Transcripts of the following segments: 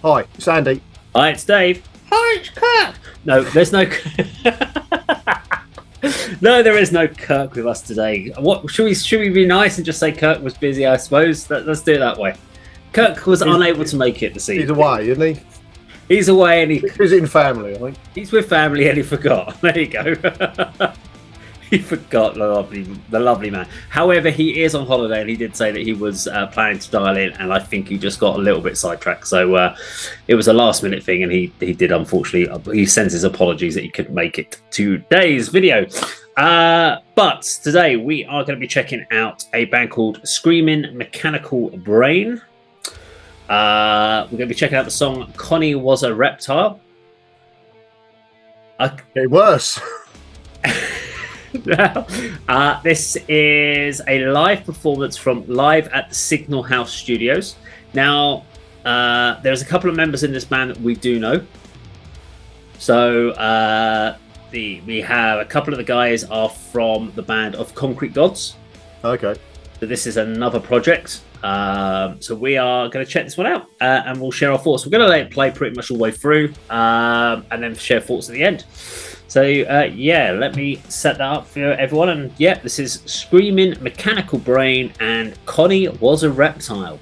Hi, it's Andy. Hi, it's Dave. Hi, it's Kirk. No, there's no. No, there is no Kirk with us today. What should we be nice and just say Kirk was busy? I suppose let's do it that way. Kirk was unable to make it this evening. He's away, isn't he? He's away and He's visiting family, I think. he's with family and he forgot. There you go. He forgot the lovely man. However, he is on holiday and he did say that he was planning to dial in, and I think he just got a little bit sidetracked. So it was a last minute thing, and he did, unfortunately, he sends his apologies that he couldn't make it to today's video. But today we are going to be checking out a band called Screaming Mechanical Brain. We're going to be checking out the song Connie Was a Reptile. Getting worse. This is a live performance from Live at the Signal House Studios. Now, there's a couple of members in this band that we do know. So we have a couple of the guys are from the band of Concrete Gods. Okay. So this is another project. So we are going to check this one out and we'll share our thoughts. We're going to let it play pretty much all the way through and then share thoughts at the end. So yeah, let me set that up for everyone. And yeah, this is Screaming Mechanical Brain and Connie Was a Reptile.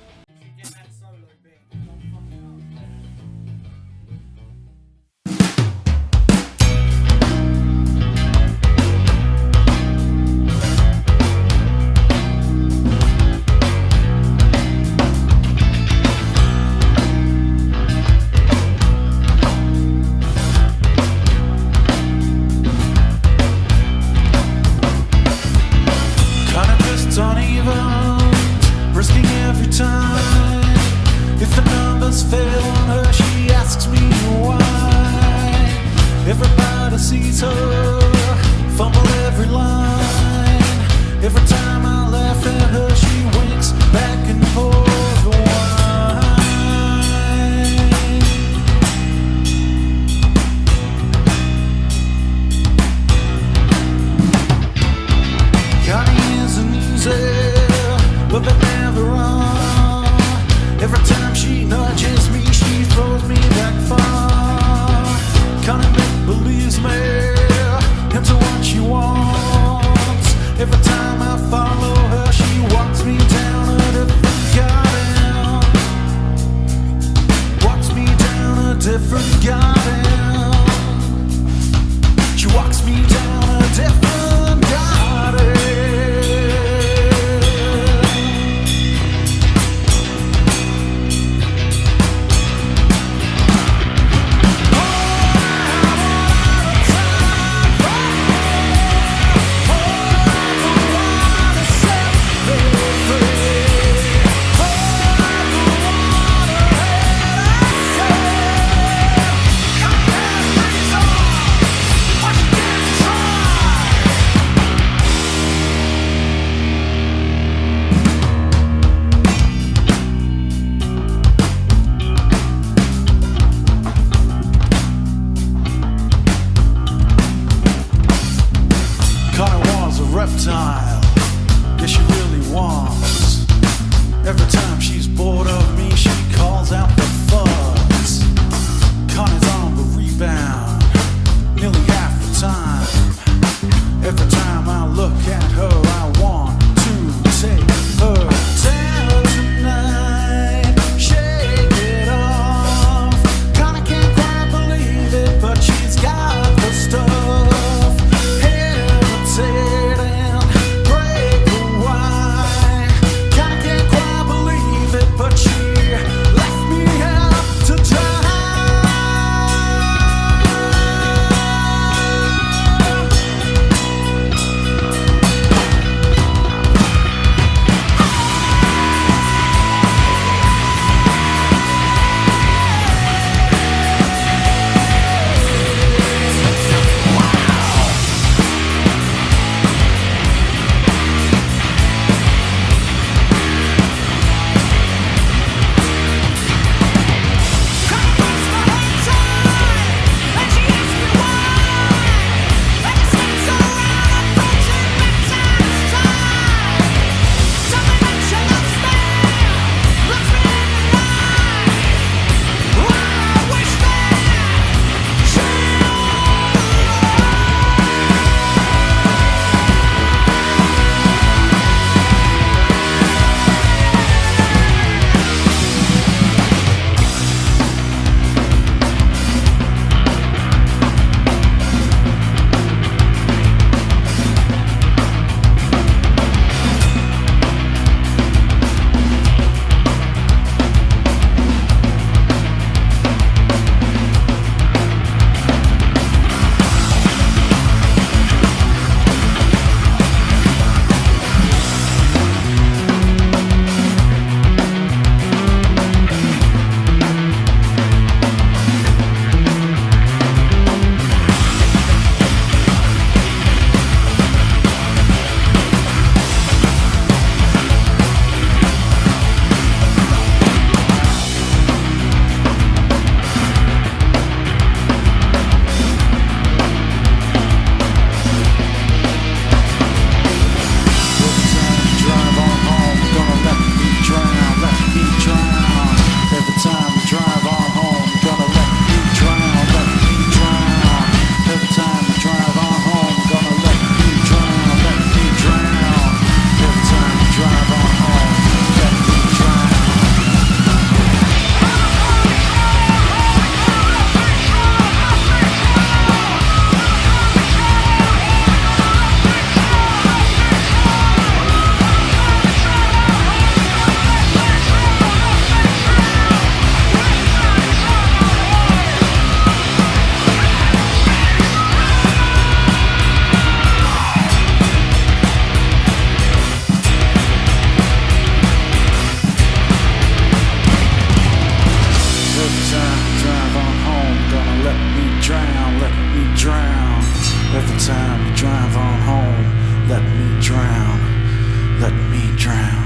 time, drive on home. Let me drown, let me drown.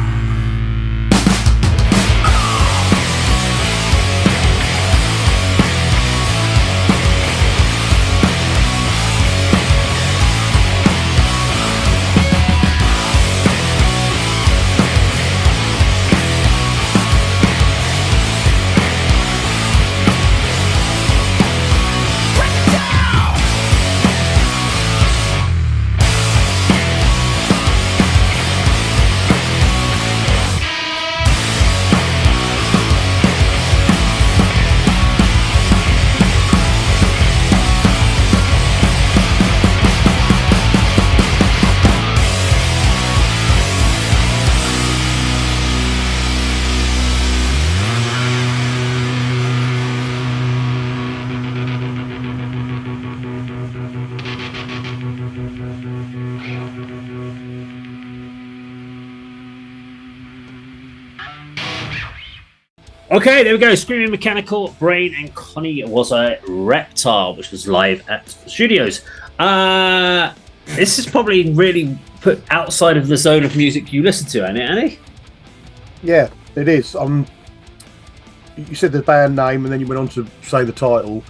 Okay, there we go. Screaming Mechanical, Brain, and Connie was a Reptile, which was live at studios. This is probably really put outside of the zone of music you listen to, ain't it, Annie? Yeah, it is. You said the band name, and then you went on to say the title,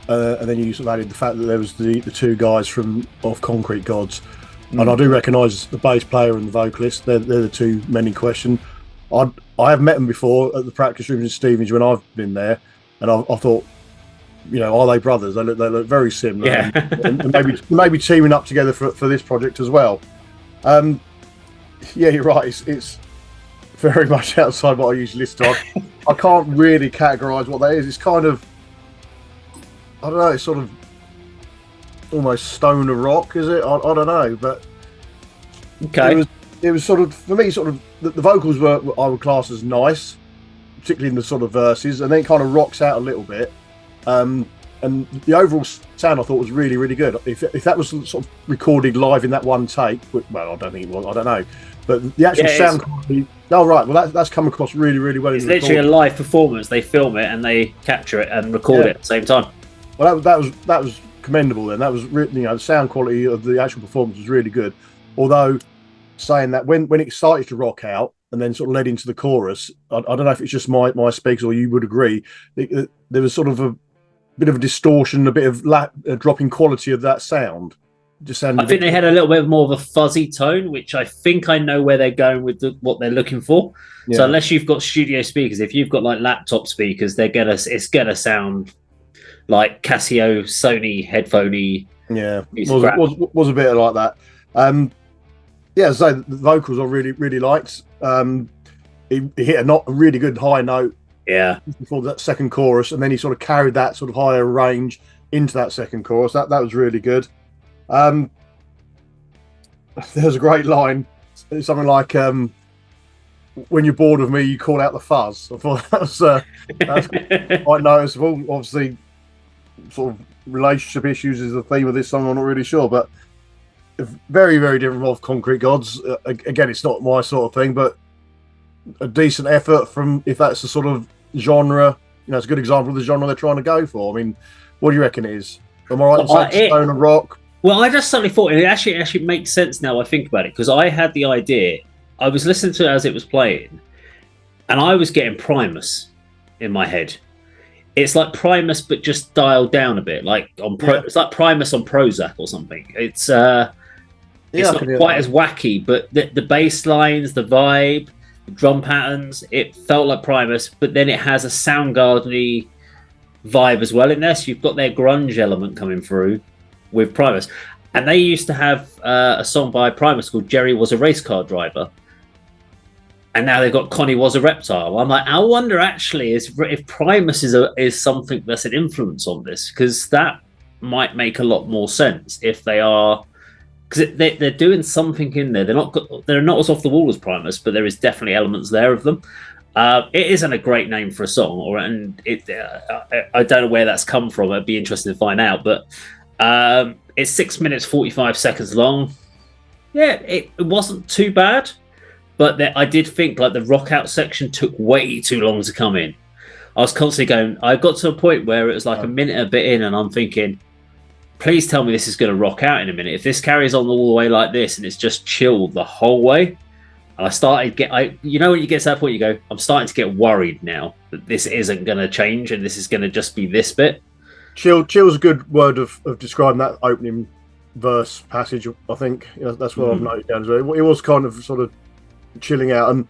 and then you sort of added the fact that there was the two guys from off Concrete Gods, and I do recognise the bass player and the vocalist. They're the two men in question. I have met them before at the practice rooms in Stevenage when I've been there, and I thought, are they brothers? They look very similar. Yeah. and maybe teaming up together for this project as well. Yeah, you're right. It's very much outside what I usually listen to. I can't really categorise what that is. It's kind of, I don't know. It's sort of almost stoner rock, is it? I don't know, but okay. It was sort of, for me, sort of, the vocals were, I would class as nice, particularly in the sort of verses, and then it kind of rocks out a little bit. And the overall sound I thought was really, really good. If that was sort of recorded live in that one take, well, I don't think it was, I don't know. But the actual sound quality, well, that's come across really, really well. It's literally a live performance. They film it and they capture it and record it at the same time. Well, that was commendable then. That was, the sound quality of the actual performance was really good. Although, saying that when it started to rock out and then sort of led into the chorus, I don't know if it's just my speakers or you would agree, there was sort of a bit of a distortion, a bit of a drop in quality of that sound. Just sounded. I think they had a little bit more of a fuzzy tone, which I think I know where they're going with what they're looking for. Yeah. So unless you've got studio speakers, if you've got like laptop speakers, it's gonna sound like Casio, Sony headphoney. Yeah, was a bit like that. Yeah, so the vocals I really, really liked. He hit a really good high note. Yeah. Before that second chorus, and then he sort of carried that sort of higher range into that second chorus. That was really good. There's a great line, something like, "When you're bored of me, you call out the fuzz." I thought that's quite noticeable. Obviously, sort of relationship issues is the theme of this song. I'm not really sure, but very, very different from Concrete Gods. Again, it's not my sort of thing, but a decent effort from, if that's the sort of genre, it's a good example of the genre they're trying to go for. I mean, what do you reckon it is? Am I right in saying stoner rock? Well, I just suddenly thought it actually makes sense now I think about it, because I had the idea, I was listening to it as it was playing, and I was getting Primus in my head. It's like Primus, but just dialed down a bit, like it's like Primus on Prozac or something. It's not quite as wacky, but the bass lines, the vibe, the drum patterns, it felt like Primus, but then it has a Soundgarden-y vibe as well in there. So you've got their grunge element coming through with Primus. And they used to have a song by Primus called Jerry Was a Race Car Driver. And now they've got Connie Was a Reptile. I'm like, I wonder actually if Primus is something that's an influence on this, because that might make a lot more sense if they are, because they're doing something in there. They're not as off the wall as Primus, but there is definitely elements there of them. It isn't a great name for a song, I don't know where that's come from. It'd be interesting to find out. But it's 6 minutes 45 seconds long. Yeah, it wasn't too bad. But I did think like the rock out section took way too long to come in. I was constantly going, I got to a point where it was like a minute a bit in, and I'm thinking, please tell me this is going to rock out in a minute. If this carries on all the way like this and it's just chilled the whole way, and I started you know, when you get to that point, you go, I'm starting to get worried now that this isn't going to change and this is going to just be this bit. Chill's a good word of describing that opening verse passage. I think that's what I've noted down as well. It was kind of sort of chilling out, and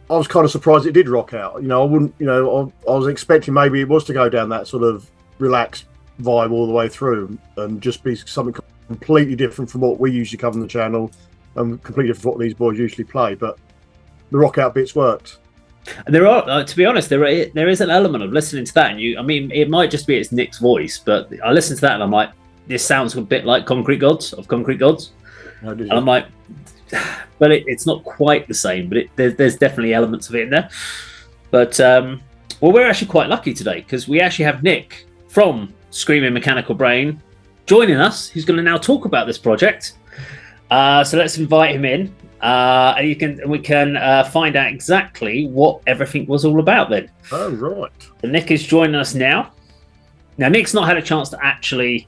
I was kind of surprised it did rock out. You know, I wouldn't. You know, I was expecting maybe it was to go down that sort of relaxed vibe all the way through, and just be something completely different from what we usually cover on the channel, and completely different from what these boys usually play. But the rock out bits worked. There are, to be honest, there is an element of listening to that, and I mean, it might just be it's Nick's voice, but I listen to that and I'm like, this sounds a bit like Concrete Gods. And I'm like, but it's not quite the same, but there's definitely elements of it in there. But well, we're actually quite lucky today because we actually have Nick from Screaming Mechanical Brain joining us, who's going to now talk about this project. So let's invite him in. And we can find out exactly what everything was all about then. Oh, right. So Nick is joining us now. Now, Nick's not had a chance to actually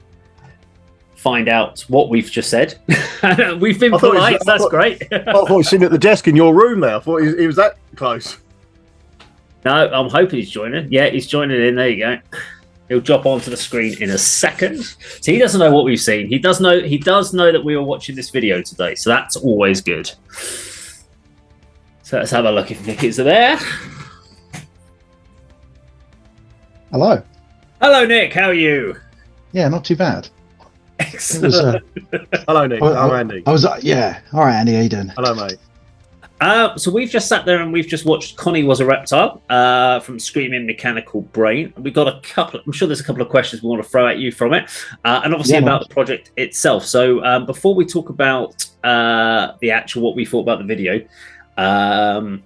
find out what we've just said. We've been polite, so that's great. I thought he was sitting at the desk in your room there. I thought he was that close. No, I'm hoping he's joining. Yeah, he's joining in. There you go. He'll drop onto the screen in a second. So he doesn't know what we've seen. He does know that we were watching this video today. So that's always good. So let's have a look if Nick is there. Hello. Hello, Nick. How are you? Yeah, not too bad. Excellent. Hello, Nick. I'm Andy. All right, Andy. How you doing? Hello, mate. So we've just sat there and we've just watched Connie Was a Reptile from Screaming Mechanical Brain. We've got I'm sure there's a couple of questions we want to throw at you from it, and obviously about the project itself. So before we talk about the actual what we thought about the video, tell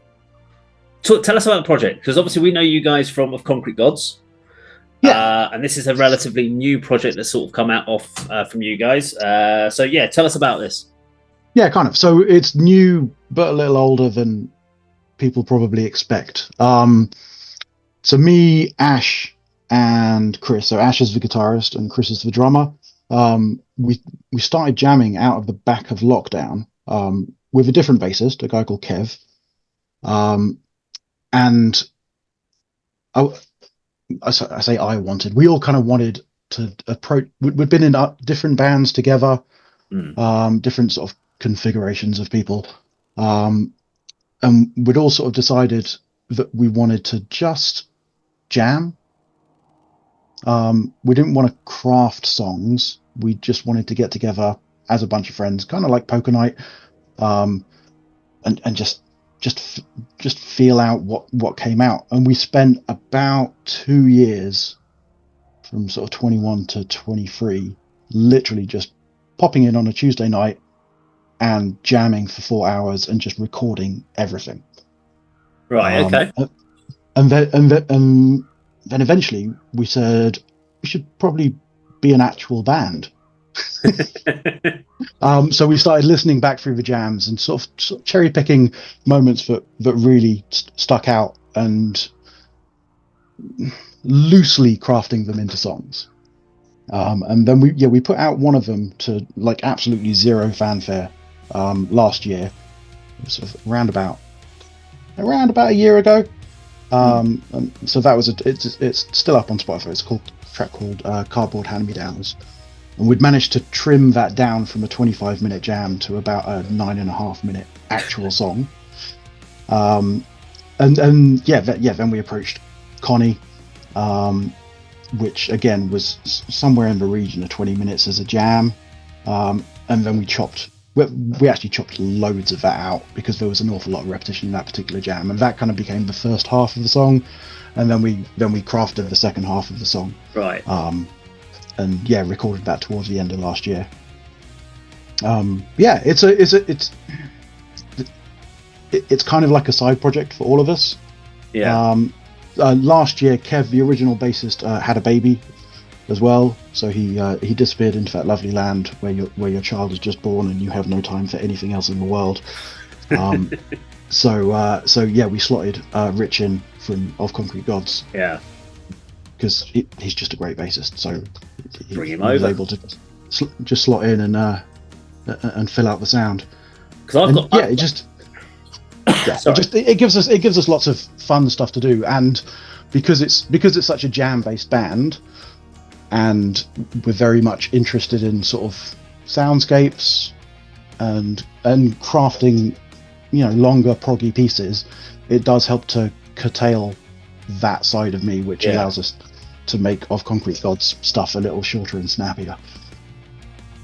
us about the project, because obviously we know you guys from Concrete Gods. Yeah. And this is a relatively new project that's sort of come out from you guys. So yeah, tell us about this. Yeah, kind of. So it's new, but a little older than people probably expect. So me, Ash, and Chris. So Ash is the guitarist and Chris is the drummer. We started jamming out of the back of lockdown with a different bassist, a guy called Kev. And we all kind of wanted to approach. We'd been in different bands together, different sort of configurations of people, and we'd all sort of decided that we wanted to just jam. We didn't want to craft songs. We just wanted to get together as a bunch of friends, kind of like poker night, and just feel out what came out. And we spent about 2 years, from sort of 21 to 23, literally just popping in on a Tuesday night and jamming for 4 hours and just recording everything. Right. Okay. And then eventually we said we should probably be an actual band. So we started listening back through the jams and sort of cherry picking moments that really stuck out and loosely crafting them into songs. And then we put out one of them to like absolutely zero fanfare last year, sort of around about a year ago. So that was it's still up on Spotify. It's a track called Cardboard Hand-Me-Downs, and we'd managed to trim that down from a 25-minute jam to about a 9.5-minute actual song. Then we approached Connie, which again was somewhere in the region of 20 minutes as a jam, and then we actually chopped loads of that out because there was an awful lot of repetition in that particular jam, and that kind of became the first half of the song, and then we crafted the second half of the song. Right. And recorded that towards the end of last year. It's kind of like a side project for all of us. Yeah. Last year, Kev, the original bassist, had a baby as well, so he disappeared into that lovely land where your child is just born and you have no time for anything else in the world. So we slotted Rich in of Concrete Gods. Yeah. Because he's just a great bassist, so Bring him he was over. able to just slot in and fill out the sound. Because it gives us lots of fun stuff to do, and because it's such a jam-based band, and we're very much interested in sort of soundscapes and crafting, longer proggy pieces. It does help to curtail that side of me, which allows us to make Of Concrete Gods stuff a little shorter and snappier.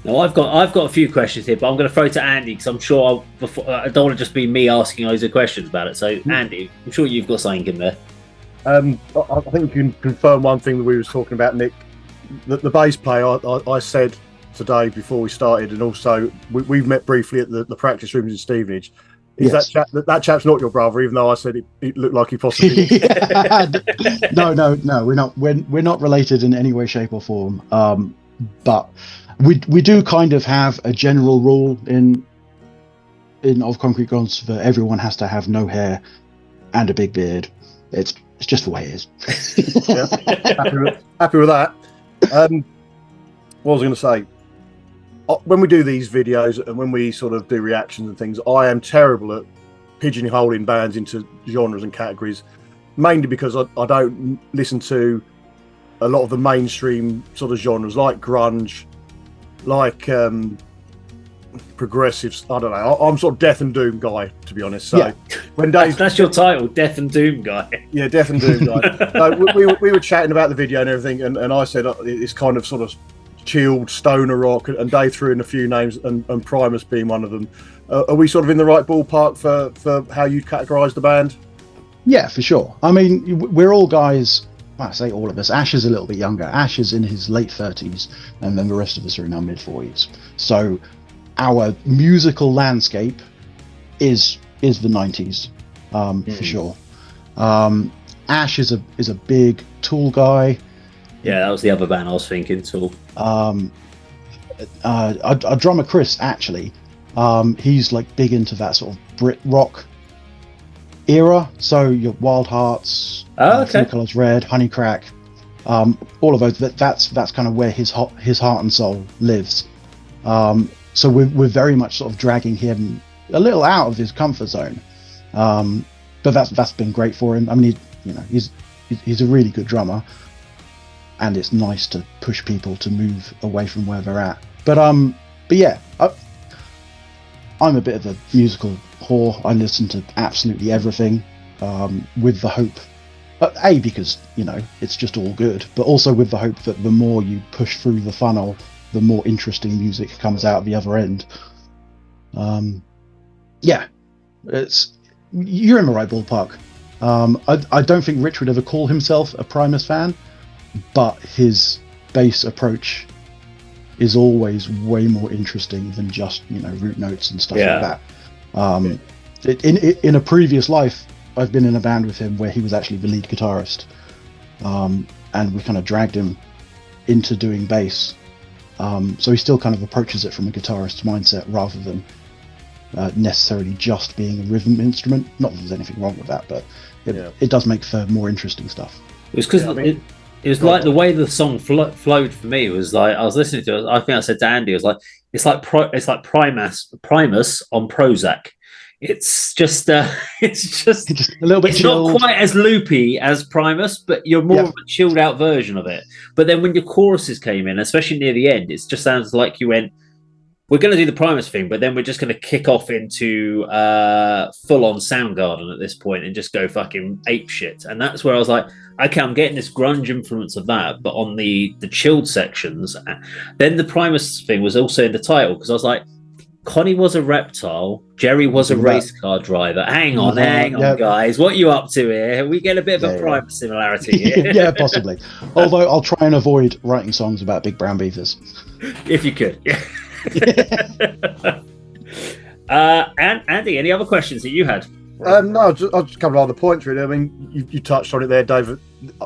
Now I've got a few questions here, but I'm going to throw to Andy because I'm sure I don't want to just be me asking loads of questions about it. So Andy, I'm sure you've got something in there. I think we can confirm one thing that we was talking about, Nick. The bass player, I said today before we started, and also we've met briefly at the practice rooms in Stevenage. Is that chap's not your brother, even though I said it looked like he possibly is. No, we're not related in any way, shape or form. But we do kind of have a general rule in Of Concrete Gods for everyone has to have no hair and a big beard. It's just the way it is. Happy with that. What was I going to say? When we do these videos and when we sort of do reactions and things, I am terrible at pigeonholing bands into genres and categories, mainly because I don't listen to a lot of the mainstream sort of genres like grunge, like progressives. I don't know. I'm sort of death and doom guy, to be honest. So when Dave, that's your title, Death and Doom guy. Yeah, Death and Doom guy. So we were chatting about the video and everything, and I said it's kind of sort of chilled stoner rock, and Dave threw in a few names, and Primus being one of them. Are we sort of in the right ballpark for how you categorise the band? Yeah, for sure. I mean, we're all guys. Well, I say all of us. Ash is a little bit younger. Ash is in his late 30s, and then the rest of us are in our mid 40s. So our musical landscape is the 90s, for sure. Ash is a big Tool guy. Yeah, that was the other band I was thinking. Tool. Our drummer Chris, actually, he's like big into that sort of Brit rock era. So your Wild Hearts, Three Colours Red, Honey Crack, all of those. That's kind of where his heart and soul lives. So we're very much sort of dragging him a little out of his comfort zone. But that's been great for him. I mean, he's a really good drummer, and it's nice to push people to move away from where they're at. But yeah, I'm a bit of a musical whore. I listen to absolutely everything, with the hope, because it's just all good, but also with the hope that the more you push through the funnel, the more interesting music comes out the other end. Yeah, you're in the right ballpark. I don't think Rich would ever call himself a Primus fan, but his bass approach is always way more interesting than just root notes and stuff like that. In a previous life, I've been in a band with him where he was actually the lead guitarist, and we kind of dragged him into doing bass. So he still kind of approaches it from a guitarist's mindset rather than necessarily just being a rhythm instrument. Not that there's anything wrong with that, but it does make for more interesting stuff. It was because it was like the way the song flowed for me. It was like I was listening to it. I think I said to Andy, it was like it's like Primus on Prozac. It's just a little bit. It's chilled. Not quite as loopy as Primus, but you're more of a chilled out version of it. But then when your choruses came in, especially near the end, it just sounds like you went, we're going to do the Primus thing, but then we're just going to kick off into full on Soundgarden at this point and just go fucking ape shit. And that's where I was like, okay, I'm getting this grunge influence of that, but on the chilled sections. Then the Primus thing was also in the title, because I was like, Connie was a reptile, Jerry was a race car driver. Hang on, guys. What are you up to here? We get a bit of a Primus similarity here. Yeah, possibly. Although I'll try and avoid writing songs about big brown beavers. If you could. Yeah. And Andy, any other questions that you had? No, I'll just cover other points really. I mean, you touched on it there, David.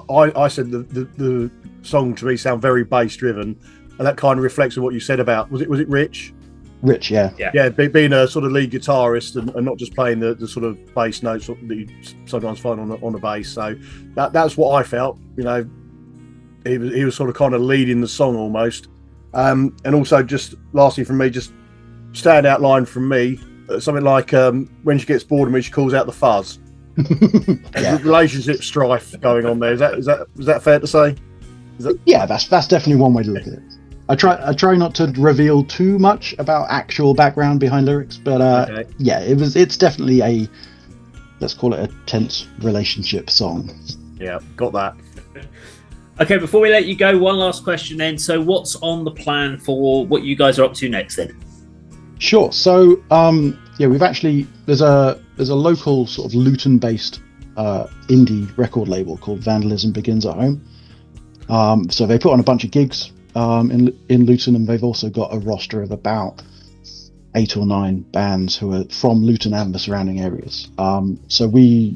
I said the song to me sound very bass driven, and that kind of reflects on what you said about was it Rich? Rich, yeah, being a sort of lead guitarist and not just playing the sort of bass notes that you sometimes find on the bass. So that's what I felt. he was sort of kind of leading the song almost. And also, just lastly from me, just standout line from me, something like when she gets bored of me, she calls out the fuzz. Yeah. Relationship strife going on there. Is that fair to say? Yeah, that's definitely one way to look at it. I try not to reveal too much about actual background behind lyrics, but Okay. yeah, it's definitely a, let's call it a tense relationship song. Yeah, got that. Okay, before we let you go, one last question then. So what's on the plan for what you guys are up to next then? Sure. So yeah, we've actually there's a local sort of Luton-based indie record label called Vandalism Begins at Home. So they put on a bunch of gigs in Luton, and they've also got a roster of about 8 or 9 bands who are from Luton and the surrounding areas. So we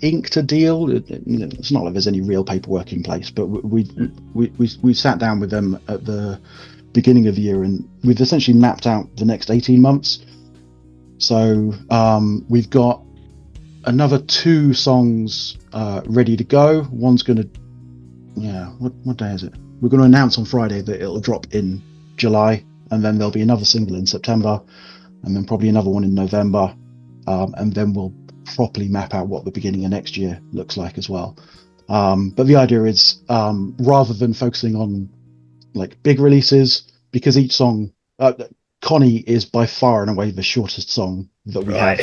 inked a deal. It's not like there's any real paperwork in place, but we sat down with them at the beginning of the year, and we've essentially mapped out the next 18 months. So we've got another 2 songs ready to go. One's gonna, what day is it? We're going to announce on Friday that it'll drop in July, and then there'll be another single in September, and then probably another one in November, and then we'll properly map out what the beginning of next year looks like as well. But the idea is, rather than focusing on like big releases, because each song, Connie is by far and away the shortest song that we have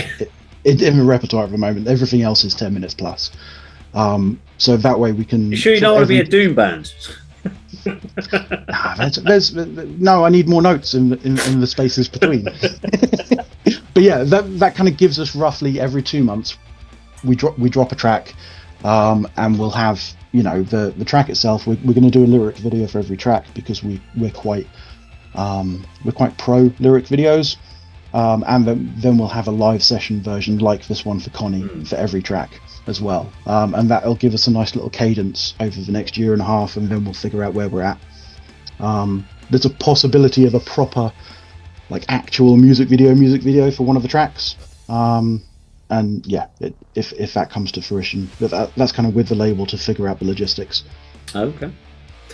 in the repertoire at the moment. Everything else is 10 minutes plus. So that way we can. You sure you don't want to be a doom band? No, I need more notes in the spaces between. But yeah, that kind of gives us roughly every 2 months we drop a track, and we'll have the track itself. We're going to do a lyric video for every track because we're quite pro lyric videos, and then we'll have a live session version like this one for Connie for every track as well, and that'll give us a nice little cadence over the next year and a half, and then we'll figure out where we're at. There's a possibility of a proper like actual music video for one of the tracks, and yeah, if that comes to fruition, that's kind of with the label to figure out the logistics. Okay,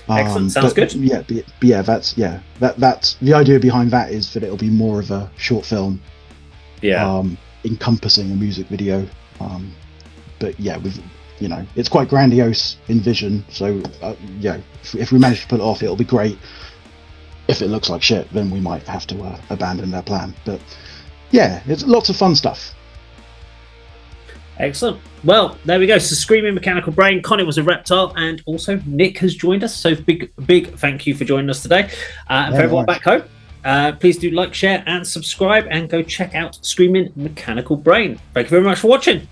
excellent. Sounds good. Yeah, that's the idea behind that, is that it'll be more of a short film, encompassing a music video. But yeah, it's quite grandiose in vision. So if we manage to pull it off, it'll be great. If it looks like shit, then we might have to abandon that plan. But yeah, it's lots of fun stuff. Excellent. Well, there we go. So Screaming Mechanical Brain, Connie was a Reptile, and also Nick has joined us. So big thank you for joining us today. And for everyone back home, please do like, share, and subscribe, and go check out Screaming Mechanical Brain. Thank you very much for watching.